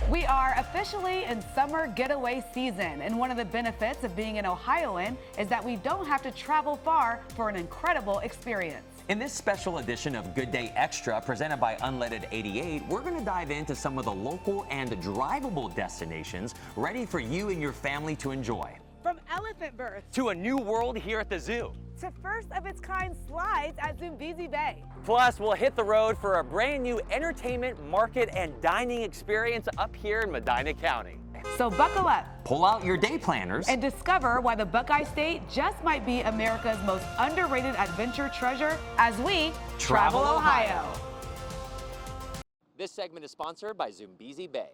We are officially in summer getaway season, and one of the benefits of being an Ohioan is that we don't have to travel far for an incredible experience. In this special edition of Good Day Extra, presented by Unled 88, we're going to dive into some of the local and drivable destinations ready for you and your family to enjoy. From elephant births To a new world here at the zoo. to first-of-its-kind slides at Zumby Bay. Plus, we'll hit the road for a brand new entertainment, market, and dining experience up here in Medina County. So buckle up Pull out your day planners and discover why the Buckeye State just might be America's most underrated adventure treasure as we travel Ohio. This segment is sponsored by Zumby Bay.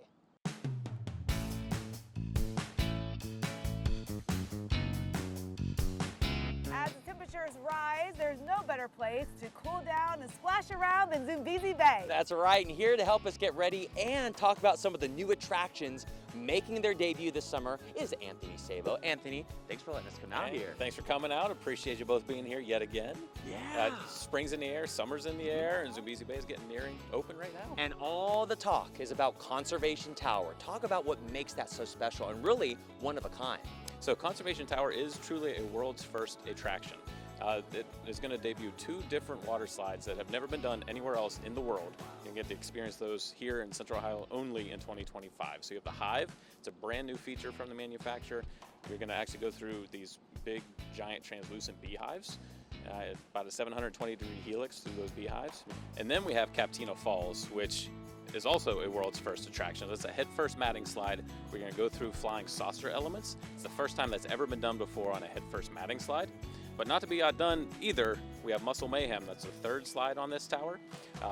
As the temperatures rise, there's no better place to cool down and splash around than Zumby Bay. That's right, and here to help us get ready and talk about some of the new attractions making their debut this summer is Anthony Sabo. Anthony, thanks for letting us come out here. Thanks for coming out. Appreciate you both being here yet again. Yeah. Spring's in the air, summer's in the air, and Zumby Bay is getting nearing open right now. And all the talk is about Conservation Tower. Talk about what makes that so special and really one of a kind. So Conservation Tower is truly a world's first attraction. It is going to debut 2 different water slides that have never been done anywhere else in the world. You can get to experience those here in Central Ohio only in 2025. So you have the Hive. It's a brand new feature from the manufacturer. You're going to actually go through these big, giant, translucent beehives. About a 720-degree helix through those beehives. And then we have Captino Falls, which is also a world's first attraction. It's a head-first matting slide. We're going to go through flying saucer elements. It's the first time that's ever been done before on a head-first matting slide. But not to be outdone either, we have Muscle Mayhem. That's the 3rd slide on this tower.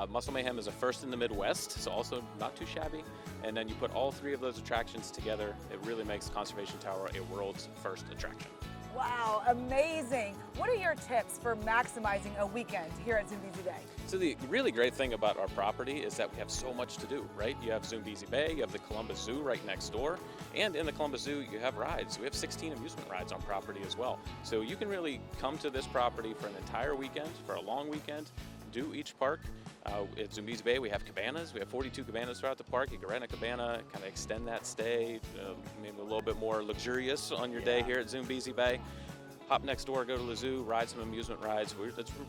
Muscle Mayhem is a first in the Midwest, so also not too shabby. And then you put all 3 of those attractions together, it really makes Conservation Tower a world's first attraction. Wow, amazing. What are your tips for maximizing a weekend here at Zumby Bay? So the really great thing about our property is that we have so much to do, right? You have Zumby Bay, you have the Columbus Zoo right next door, and in the Columbus Zoo you have rides. We have 16 amusement rides on property as well. So you can really come to this property for an entire weekend, for a long weekend, do each park. At Zumby Bay we have cabanas. We have 42 cabanas throughout the park. You can rent a cabana, kind of extend that stay, maybe a little bit more luxurious on your day here at Zumby Bay. Hop next door, go to the zoo, ride some amusement rides.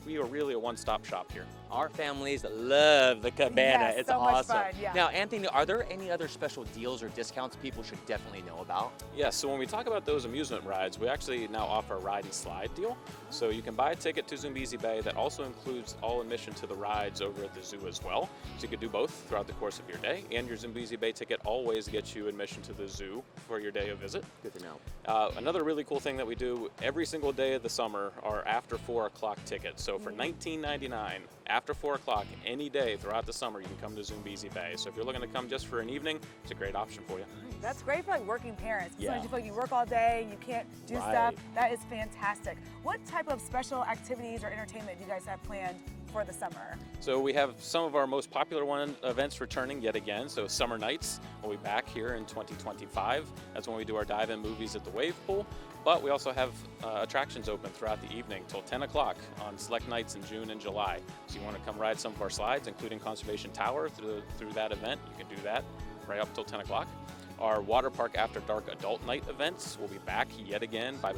We are really a one-stop shop here. Our families love the cabana. Yes, it's so much awesome. fun, yeah. Now, Anthony, are there any other special deals or discounts people should definitely know about? Yes, so when we talk about those amusement rides, we actually now offer a ride and slide deal. So you can buy a ticket to Zumby Bay that also includes all admission to the rides over at the zoo as well. So you can do both throughout the course of your day, and your Zumby Bay ticket always gets you admission to the zoo for your day of visit. Good to know. Another really cool thing that we do every single day of the summer are after 4 o'clock tickets. So for $19.99, after 4 o'clock, any day throughout the summer, you can come to Zumby Bay. So if you're looking to come just for an evening, it's a great option for you. That's great for like working parents. Yeah. Sometimes you feel like you work all day and you can't do Right. stuff. That is fantastic. What type of special activities or entertainment do you guys have planned for the summer? So we have some of our most popular events returning yet again. So Summer Nights will be back here in 2025. That's when we do our dive-in movies at the wave pool. But we also have attractions open throughout the evening till 10 o'clock on select nights in June and July. So you want to come ride some of our slides, including Conservation Tower through that event, you can do that right up till 10 o'clock. Our Water Park After Dark Adult Night events will be back yet again by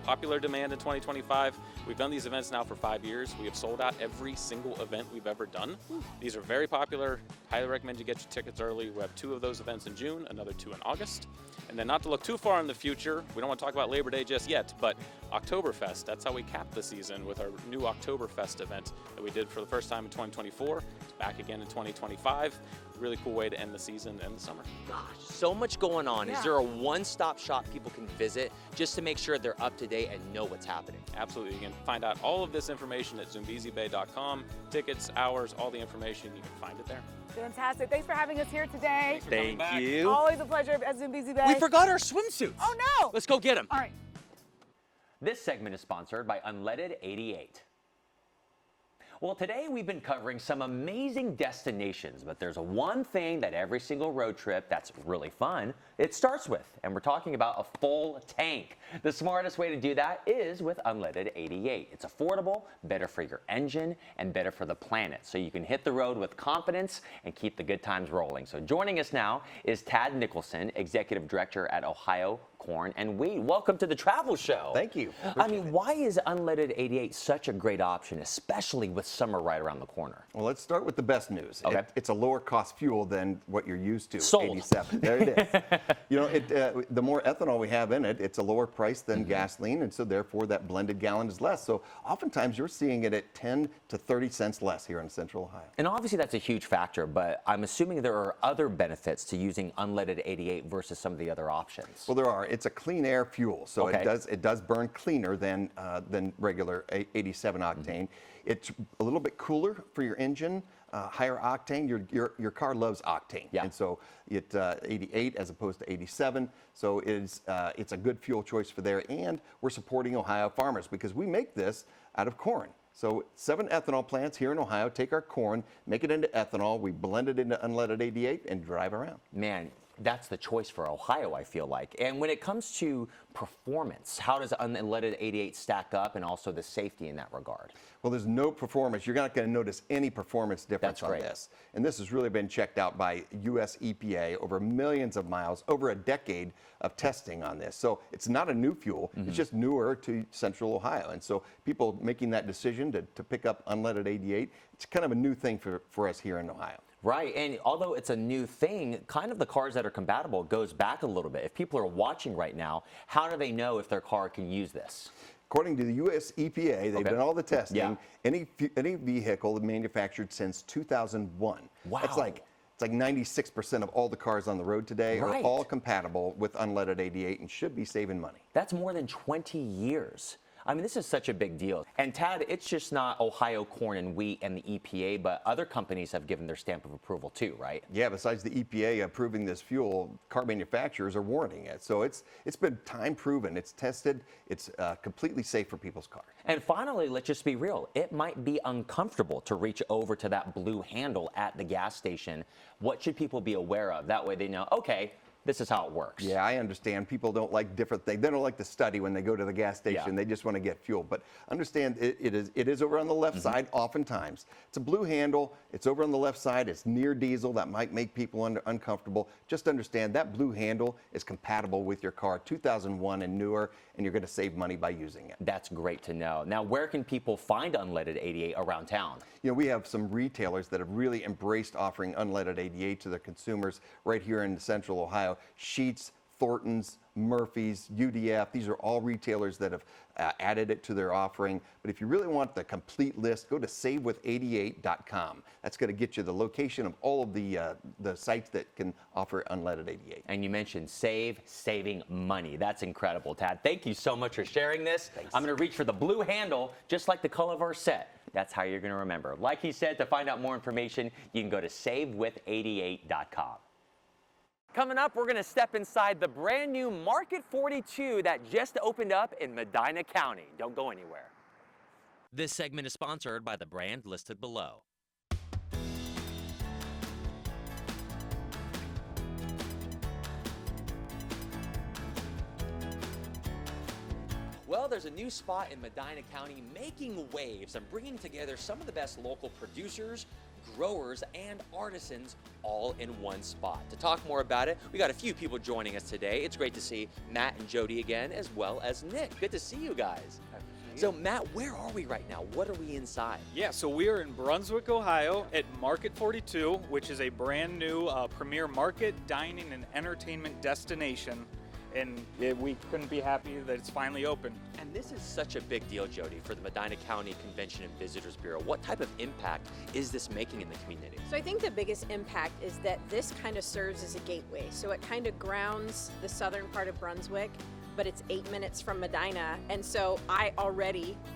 popular demand in 2025. We've done these events now for 5 years. We have sold out every single event we've ever done. These are very popular. Highly recommend you get your tickets early. We have 2 of those events in June, another 2 in August. And then not to look too far in the future, we don't want to talk about Labor Day just yet, but Oktoberfest, that's how we cap the season with our new Oktoberfest event that we did for the first time in 2024. It's back again in 2025. Really cool way to end the season and the summer. Gosh, so much going on. Yeah. Is there a one-stop shop people can visit just to make sure they're up to date and know what's happening? Absolutely. You can find out all of this information at zumbizibay.com. Tickets, hours, all the information, you can find it there. Fantastic. Thanks for having us here today. Thanks for coming back. you. Always a pleasure at Zumby Bay. We forgot our swimsuits. Oh no! Let's go get them. All right. This segment is sponsored by Unled 88. Well, today we've been covering some amazing destinations, but there's one thing that every single road trip that's really fun, it starts with, and we're talking about a full tank. The smartest way to do that is with Unleaded 88. It's affordable, better for your engine, and better for the planet, so you can hit the road with confidence and keep the good times rolling. So joining us now is Tad Nicholson, Executive Director at Ohio Corn and Wheat. Welcome to the Travel Show. Thank you. I mean, why is Unleaded 88 such a great option, especially with summer right around the corner? Well, let's start with the best news. Okay. It's a lower cost fuel than what you're used to. Sold. 87. There it is. You know, the more ethanol we have in it, it's a lower price than gasoline, and so therefore that blended gallon is less. So oftentimes you're seeing it at 10 to 30 cents less here in Central Ohio. And obviously that's a huge factor, but I'm assuming there are other benefits to using Unleaded 88 versus some of the other options. Well, there are. It's a clean air fuel, so Okay. it does burn cleaner than regular 87 octane. It's a little bit cooler for your engine, higher octane. Your car loves octane, Yeah. and so it's 88 as opposed to 87. So it's a good fuel choice for there, and we're supporting Ohio farmers because we make this out of corn. So 7 ethanol plants here in Ohio take our corn, make it into ethanol, we blend it into Unleaded 88, and drive around. Man, that's the choice for Ohio, I feel like. And when it comes to performance, how does Unleaded 88 stack up, and also the safety in that regard? Well, there's no performance. You're not going to notice any performance difference That's on great. this. And this has really been checked out by US EPA over millions of miles, over a decade of testing on this. So it's not a new fuel. It's just newer to Central Ohio. And so people making that decision to pick up Unleaded 88, it's kind of a new thing for us here in Ohio. Right, and although it's a new thing, kind of the cars that are compatible goes back a little bit. If people are watching right now, how do they know if their car can use this? According to the US EPA, they've done all the testing. Yeah. Any vehicle manufactured since 2001. Wow. It's like 96% of all the cars on the road today are Right. all compatible with Unleaded 88 and should be saving money. That's more than 20 years. I mean, this is such a big deal. And Tad, it's just not Ohio Corn and Wheat and the EPA, but other companies have given their stamp of approval too, right? Yeah, besides the EPA approving this fuel, car manufacturers are warranting it. So it's been time proven, it's tested, it's completely safe for people's cars. And finally, let's just be real. It might be uncomfortable to reach over to that blue handle at the gas station. What should people be aware of? That way they know, okay, this is how it works. Yeah, I understand. People don't like different things. They don't like to study when they go to the gas station. Yeah. They just want to get fuel. But understand it is over on the left side oftentimes. It's a blue handle. It's over on the left side. It's near diesel. That might make people uncomfortable. Just understand that blue handle is compatible with your car, 2001 and newer, and you're going to save money by using it. That's great to know. Now, where can people find Unleaded 88 around town? You know, we have some retailers that have really embraced offering Unleaded 88 to their consumers right here in Central Ohio. Sheetz, Thornton's, Murphy's, UDF, these are all retailers that have added it to their offering. But if you really want the complete list, go to savewith88.com. That's going to get you the location of all of the sites that can offer Unleaded 88. And you mentioned saving money. That's incredible, Tad. Thank you so much for sharing this. Thanks. I'm going to reach for the blue handle, just like the color of our set. That's how you're going to remember. Like he said, to find out more information, you can go to savewith88.com. Coming up, we're going to step inside the brand new Market 42 that just opened up in Medina County. Don't go anywhere. This segment is sponsored by the brand listed below. Well, there's a new spot in Medina County making waves and bringing together some of the best local producers, growers, and artisans all in one spot. To talk more about it, we got a few people joining us today. It's great to see Matt and Jody again, as well as Nick. Good to see you guys. So Matt, where are we right now? What are we inside? Yeah, so we are in Brunswick, Ohio at Market 42, which is a brand new premier market, dining, and entertainment destination. And we couldn't be happy that it's finally open. And this is such a big deal, Jody, for the Medina County Convention and Visitors Bureau. What type of impact is this making in the community? So I think the biggest impact is that this kind of serves as a gateway. So it kind of grounds the southern part of Brunswick, but it's 8 minutes from Medina. And so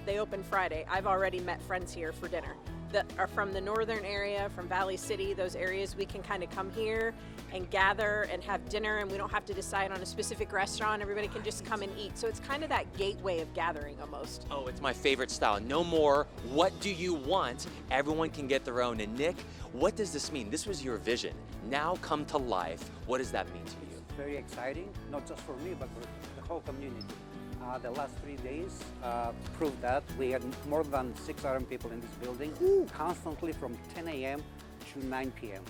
they open Friday. I've already met friends here for dinner. that are from the northern area, from Valley City, those areas, we can kind of come here and gather and have dinner, and we don't have to decide on a specific restaurant. Everybody can just come and eat. So it's kind of that gateway of gathering almost. Oh, it's my favorite style. No more, what do you want? Everyone can get their own. And Nick, what does this mean? This was your vision. Now come to life. What does that mean to you? Very exciting, not just for me, but for the whole community. The last 3 days proved that. We had more than 600 people in this building, constantly from 10 a.m. to 9 p.m.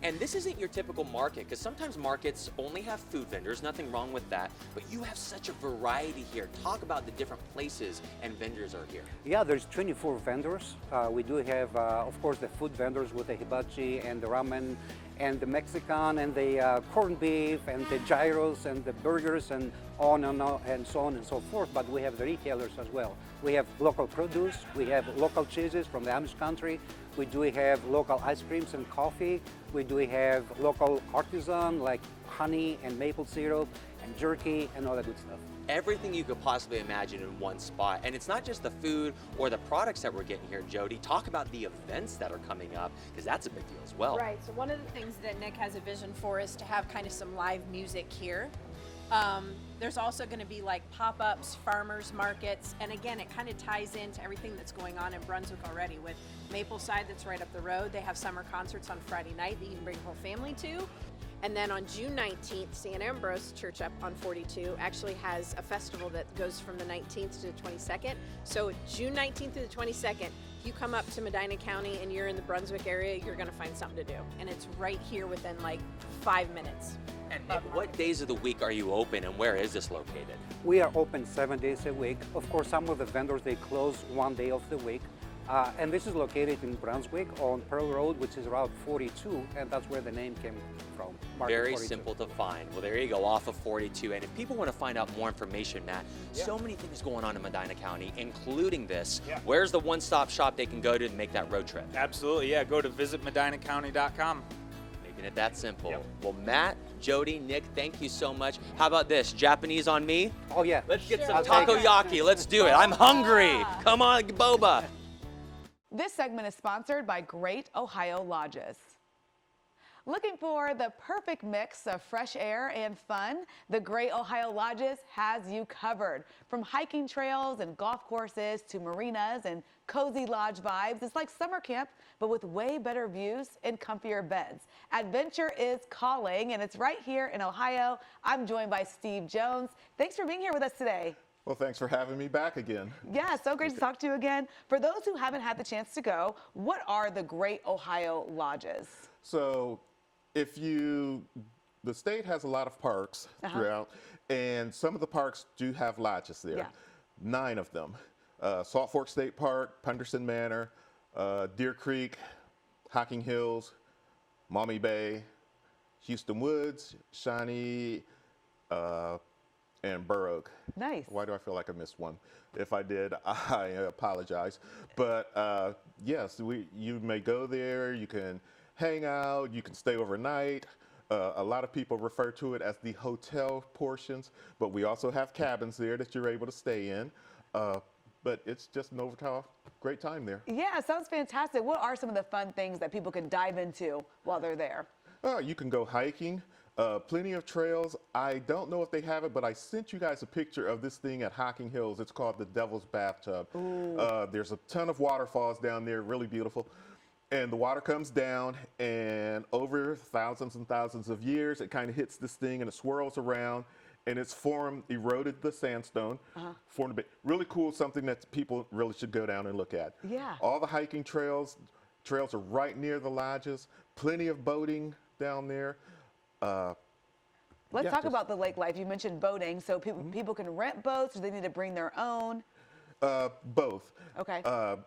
And this isn't your typical market, because sometimes markets only have food vendors, nothing wrong with that, but you have such a variety here. Talk about the different places and vendors are here. Yeah, there's 24 vendors. We do have, of course, the food vendors with the hibachi and the ramen and the Mexican and the corned beef and the gyros and the burgers and on and on and so on and so forth. But we have the retailers as well. We have local produce. We have local cheeses from the Amish Country. We do have local ice creams and coffee. We do have local artisan like honey and maple syrup and jerky and all that good stuff. Everything you could possibly imagine in one spot. And it's not just the food or the products that we're getting here, Jody. Talk about the events that are coming up, because that's a big deal as well. Right, so one of the things that Nick has a vision for is to have kind of some live music here. There's also going to be like pop-ups, farmers markets, and again, it kind of ties into everything that's going on in Brunswick already with Mapleside that's right up the road. They have summer concerts on Friday night that you can bring your whole family to. And then on June 19th, St. Ambrose Church up on 42 actually has a festival that goes from the 19th to the 22nd. So June 19th to the 22nd, if you come up to Medina County and you're in the Brunswick area, you're going to find something to do. And it's right here within like 5 minutes. And Nick, what days of the week are you open, and where is this located? We are open 7 days a week. Of course, some of the vendors, they close 1 day of the week. And this is located in Brunswick on Pearl Road, which is Route 42, and that's where the name came from. Market Very 42. simple to find. Well, there you go, off of 42. And if people want to find out more information, Matt, so many things going on in Medina County, including this. Yeah. Where's the one-stop shop they can go to make that road trip? Absolutely, yeah. Go to visitmedinacounty.com. Making it that simple. Yep. Well, Matt, Jody, Nick, thank you so much. How about this? Japanese on me? Oh, yeah. Let's get Sure. some takoyaki. Let's do it. I'm hungry. Come on, boba. This segment is sponsored by Great Ohio Lodges. Looking for the perfect mix of fresh air and fun? The Great Ohio Lodges has you covered. From hiking trails and golf courses to marinas and cozy lodge vibes, it's like summer camp, but with way better views and comfier beds. Adventure is calling, and it's right here in Ohio. I'm joined by Steve Jones. Thanks for being here with us today. Well, thanks for having me back again. Yeah, so great to talk to you again. For those who haven't had the chance to go, what are the Great Ohio Lodges? So the state has a lot of parks throughout, and some of the parks do have lodges there. Yeah. 9 of them. Salt Fork State Park, Punderson Manor, Deer Creek, Hocking Hills, Zumby Bay, Houston Woods, Shawnee, and Burr Oak. Nice. Why do I feel like I missed one? If I did, I apologize. But yes, you may go there, you can hang out, you can stay overnight. A lot of people refer to it as the hotel portions, but we also have cabins there that you're able to stay in. But it's just an overall great time there. Yeah, sounds fantastic. What are some of the fun things that people can dive into while they're there? You can go hiking. Plenty of trails. I don't know if they have it, but I sent you guys a picture of this thing at Hocking Hills. It's called the Devil's Bathtub. There's a ton of waterfalls down there, really beautiful. And the water comes down, and over thousands and thousands of years, it kind of hits this thing and it swirls around, and it's eroded the sandstone, formed a bit. Really cool, something that people really should go down and look at. Yeah. All the hiking trails are right near the lodges. Plenty of boating down there. Let's talk about the lake life. You mentioned boating, so people can rent boats, or they need to bring their own? Both. Okay.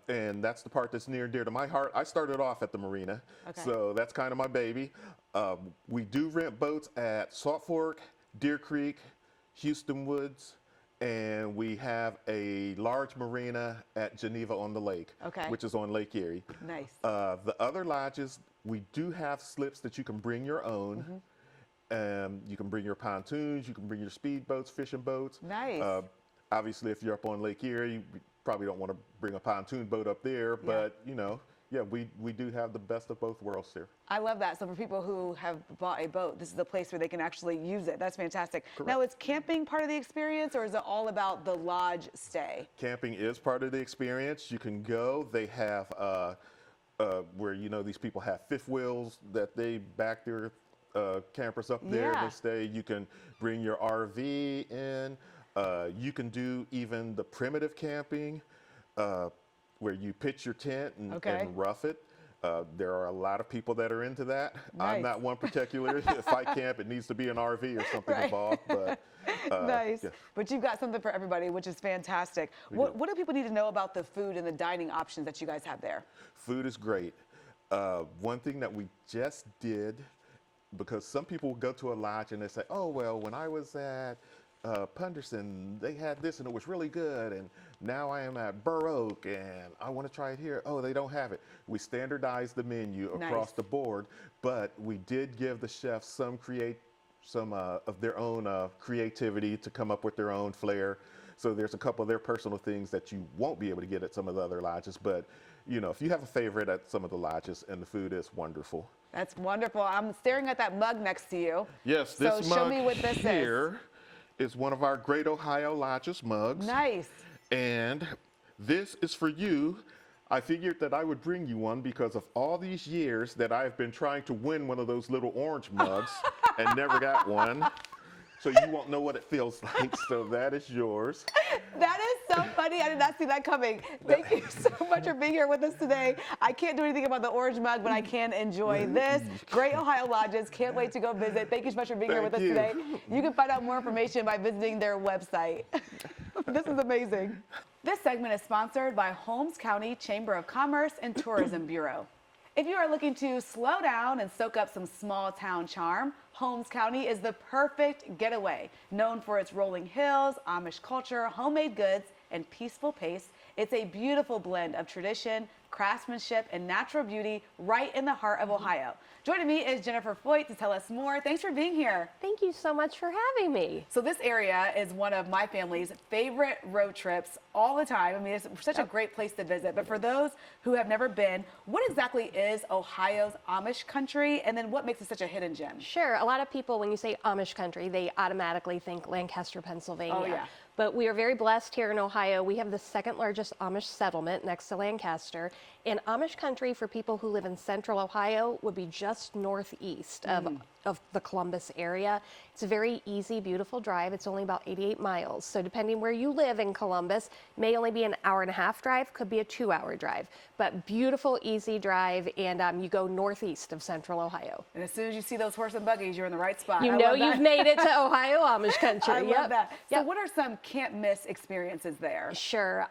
And that's the part that's near and dear to my heart. I started off at the marina, so that's kind of my baby. We do rent boats at Salt Fork, Deer Creek, Houston Woods, and we have a large marina at Geneva on the Lake, which is on Lake Erie. Nice. The other lodges, we do have slips that you can bring your own. You can bring your pontoons, you can bring your speedboats, fishing boats. Nice. Obviously, if you're up on Lake Erie, you probably don't want to bring a pontoon boat up there, but you know, yeah, we do have the best of both worlds here. I love that. So for people who have bought a boat, this is the place where they can actually use it. That's fantastic. Now, is camping part of the experience, or is it all about the lodge stay? Camping is part of the experience. You can go. They have where, you know, these people have fifth wheels that they back their campers up there. Yeah. They stay. You can bring your RV in. You can do even the primitive camping, where you pitch your tent and rough it. There are a lot of people that are into that. Nice. I'm not one particular. If I camp, it needs to be an RV or something involved. But Nice. yeah. But you've got something for everybody, which is fantastic. What do people need to know about the food and the dining options that you guys have there? Food is great. One thing that we just did, because some people go to a lodge and they say, oh, well, when I was at Punderson, they had this and it was really good, and now I am at Burr Oak and I want to try it here. Oh, they don't have it. We standardized the menu across the board, but we did give the chefs some of their own creativity to come up with their own flair. So there's a couple of their personal things that you won't be able to get at some of the other lodges, but you know, if you have a favorite at some of the lodges, and the food is wonderful. That's wonderful. I'm staring at that mug next to you. Yes, this so show mug me what this here is one of our Great Ohio Lodges mugs. Nice. And this is for you. I figured that I would bring you one because of all these years that I've been trying to win one of those little orange mugs and never got one. So you won't know what it feels like. So that is yours. That is so funny. I did not see that coming. Thank you so much for being here with us today. I can't do anything about the orange mug, but I can enjoy this. Great Ohio Lodges. Can't wait to go visit. Thank you so much for being here with us today. You can find out more information by visiting their website. This is amazing. This segment is sponsored by Holmes County Chamber of Commerce and Tourism Bureau. If you are looking to slow down and soak up some small town charm, Holmes County is the perfect getaway. Known for its rolling hills, Amish culture, homemade goods, and peaceful pace, it's a beautiful blend of tradition, craftsmanship, and natural beauty right in the heart of Ohio. Joining me is Jennifer Foyt to tell us more. Thanks for being here. Thank you so much for having me. So this area is one of my family's favorite road trips all the time. I mean, it's such a great place to visit. But for those who have never been, what exactly is Ohio's Amish Country? And then what makes it such a hidden gem? Sure. A lot of people, when you say Amish Country, they automatically think Lancaster, Pennsylvania. Oh, yeah. But we are very blessed here in Ohio. We have the second largest Amish settlement next to Lancaster. And Amish Country, for people who live in central Ohio, would be just northeast of the Columbus area. It's a very easy, beautiful drive. It's only about 88 miles. So depending where you live in Columbus, may only be an hour-and-a-half drive, could be a 2-hour drive. But beautiful, easy drive, and you go northeast of central Ohio. And as soon as you see those horse and buggies, you're in the right spot. You know you've made it to Ohio Amish Country. I love that. So Yep. what are some can't miss experiences there? Sure.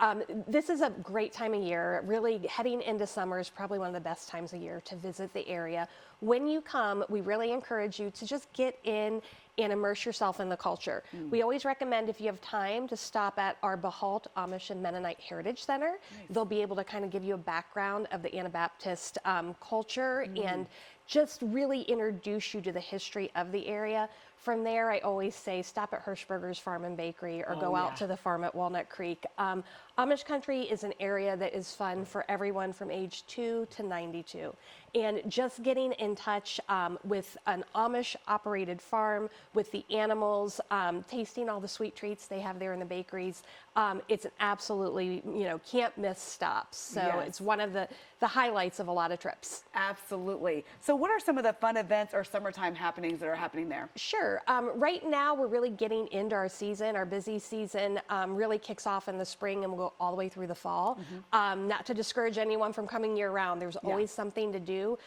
This is a great time of year. Really, heading into summer is probably one of the best times of year to visit the area. When you come, we really encourage you to just get in and immerse yourself in the culture. We always recommend, if you have time, to stop at our Behalt Amish and Mennonite Heritage Center. They'll be able to kind of give you a background of the Anabaptist culture and just really introduce you to the history of the area. From there, I always say stop at Hirschberger's Farm and Bakery or go out to the farm at Walnut Creek. Amish Country is an area that is fun for everyone from age 2 to 92. And just getting in touch with an Amish operated farm, with the animals, tasting all the sweet treats they have there in the bakeries, it's an absolutely, can't miss stops. So it's one of the highlights of a lot of trips. Absolutely. So what are some of the fun events or summertime happenings that are happening there? Sure. Right now, we're really getting into our season. Our busy season really kicks off in the spring and will go all the way through the fall. Not to discourage anyone from coming year-round. There's always something to do.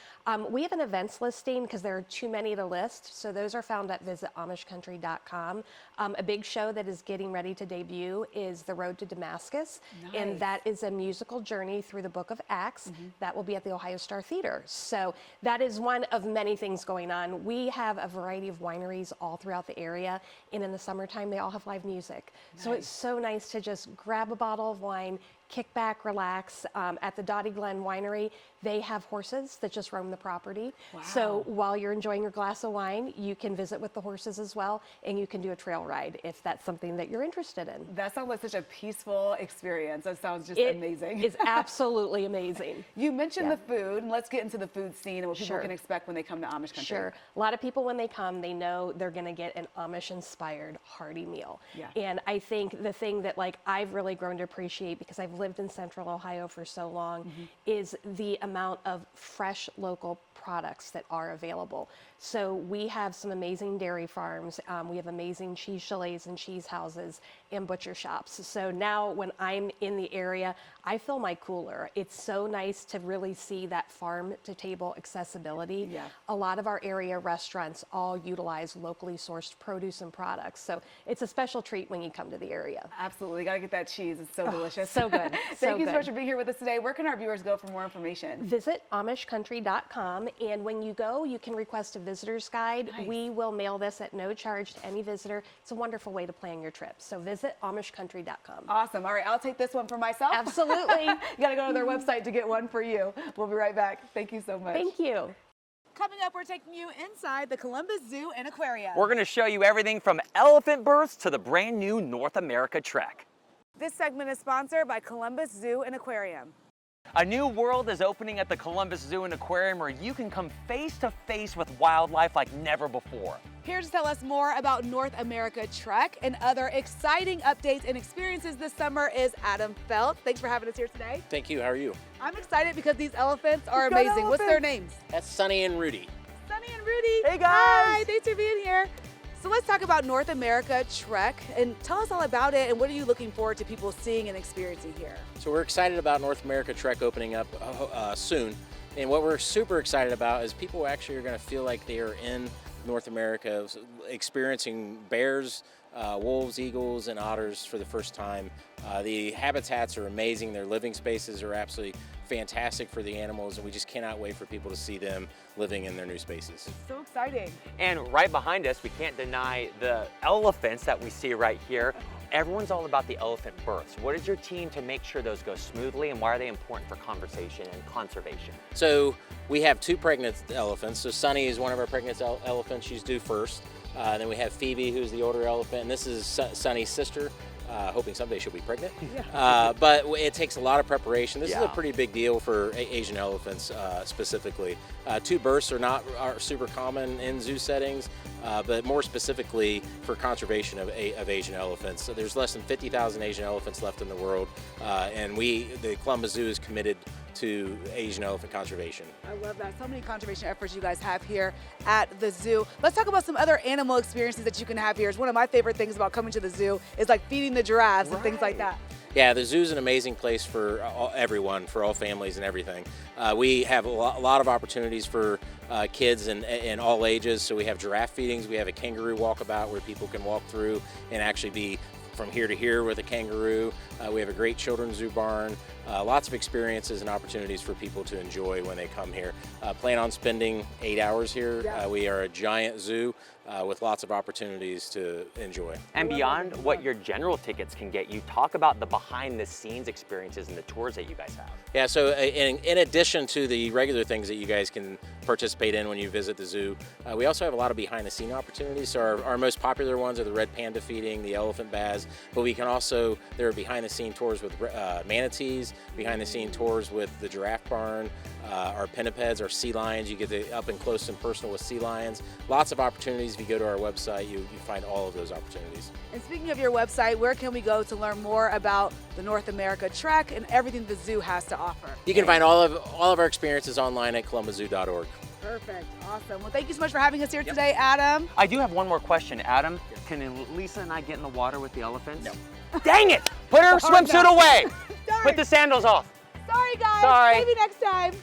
We have an events listing because there are too many to list, so those are found at visitamishcountry.com. A big show that is getting ready to debut is The Road to Damascus, and that is a musical journey through the book of Acts. That will be at the Ohio Star Theater. So that is one of many things going on. We have a variety of wineries all throughout the area, and in the summertime they all have live music. So it's so nice to just grab a bottle of wine, kick back, relax. At the Dottie Glen Winery, they have horses that just roam the property. Wow. So while you're enjoying your glass of wine, you can visit with the horses as well, and you can do a trail ride if that's something that you're interested in. That sounds like such a peaceful experience. That sounds just It amazing. is absolutely amazing. You mentioned Yeah. the food, and let's get into the food scene and what people Sure. can expect when they come to Amish Country. Sure. A lot of people, when they come, they know they're going to get an Amish-inspired hearty meal. Yeah. And I think the thing that I've really grown to appreciate, because I've lived in Central Ohio for so long, is the amount of fresh local products that are available. So we have some amazing dairy farms. We have amazing cheese chalets and cheese houses and butcher shops. So now when I'm in the area, I fill my cooler. It's so nice to really see that farm to table accessibility. Yeah. A lot of our area restaurants all utilize locally sourced produce and products. So it's a special treat when you come to the area. Absolutely. Got to get that cheese. It's so delicious. so good. Thank you so much for being here with us today. Where can our viewers go for more information? Visit amishcountry.com, and when you go, you can request a visitor's guide. Nice. We will mail this at no charge to any visitor. It's a wonderful way to plan your trip. So visit amishcountry.com. Awesome. All right. I'll take this one for myself. Absolutely. You got to go to their website to get one for you. We'll be right back. Thank you so much. Thank you. Coming up, we're taking you inside the Columbus Zoo and Aquarium. We're going to show you everything from elephant births to the brand new North America Trek. This segment is sponsored by Columbus Zoo and Aquarium. A new world is opening at the Columbus Zoo and Aquarium where you can come face to face with wildlife like never before. Here to tell us more about North America Trek and other exciting updates and experiences this summer is Adam Felt. Thanks for having us here today. Thank you. How are you? I'm excited because these elephants are Let's go amazing. What's their names? That's Sunny and Rudy. Sunny and Rudy. Hey, guys. Hi, thanks for being here. So let's talk about North America Trek and tell us all about it and what are you looking forward to people seeing and experiencing here? So we're excited about North America Trek opening up soon. And what we're super excited about is people actually are going to feel like they are in North America, experiencing bears, wolves, eagles, and otters for the first time. The habitats are amazing. Their living spaces are absolutely fantastic for the animals, and we just cannot wait for people to see them living in their new spaces. So exciting. And right behind us, we can't deny the elephants that we see right here. Everyone's all about the elephant births. What is your team to make sure those go smoothly, and why are they important for conversation and conservation? So we have two pregnant elephants. So Sunny is one of our pregnant elephants. She's due first. Then we have Phoebe, who's the older elephant, and this is Sunny's sister. Hoping someday she'll be pregnant. But it takes a lot of preparation. This is a pretty big deal for Asian elephants specifically. Two births are super common in zoo settings, but more specifically for conservation of Asian elephants. So there's less than 50,000 Asian elephants left in the world, and the Columbus Zoo is committed to Asian elephant conservation. I love that. So many conservation efforts you guys have here at the zoo. Let's talk about some other animal experiences that you can have here. One of my favorite things about coming to the zoo is like feeding the giraffes and things like that. Yeah, the zoo is an amazing place for everyone, for all families and everything. We have a lot of opportunities for kids and all ages. So we have giraffe feedings, we have a kangaroo walkabout where people can walk through and actually be from here to here with a kangaroo. We have a great children's zoo barn. Lots of experiences and opportunities for people to enjoy when they come here. Plan on spending 8 hours here. We are a giant zoo with lots of opportunities to enjoy. And beyond what your general tickets can get you, talk about the behind the scenes experiences and the tours that you guys have. Yeah, so in addition to the regular things that you guys can participate in when you visit the zoo, we also have a lot of behind the scene opportunities. So our most popular ones are the red panda feeding, the elephant baths, but we can also, there are behind the scene tours with manatees, behind the scene tours with the giraffe barn, our pinnipeds, our sea lions. You get up and close and personal with sea lions. Lots of opportunities. If you go to our website, you find all of those opportunities. And speaking of your website, where can we go to learn more about the North America Trek and everything the zoo has to offer? You can find all of our experiences online at columbuszoo.org. Perfect. Awesome. Well, thank you so much for having us here today, Adam. I do have one more question, Adam. Can Lisa and I get in the water with the elephants? No. Dang it! Put her swimsuit away! Put the sandals off. Sorry, guys. Sorry. Maybe next time.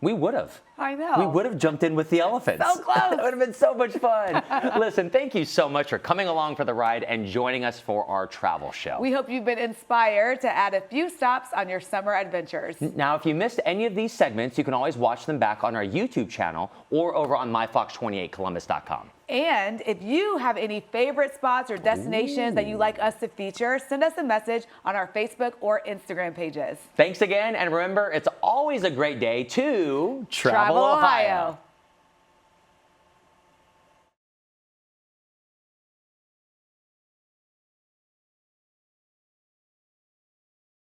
We would have. I know. We would have jumped in with the elephants. So close. That would have been so much fun. Listen, thank you so much for coming along for the ride and joining us for our travel show. We hope you've been inspired to add a few stops on your summer adventures. Now, if you missed any of these segments, you can always watch them back on our YouTube channel or over on myfox28columbus.com. And if you have any favorite spots or destinations that you'd like us to feature, send us a message on our Facebook or Instagram pages. Thanks again, and remember, it's always a great day to Travel Ohio.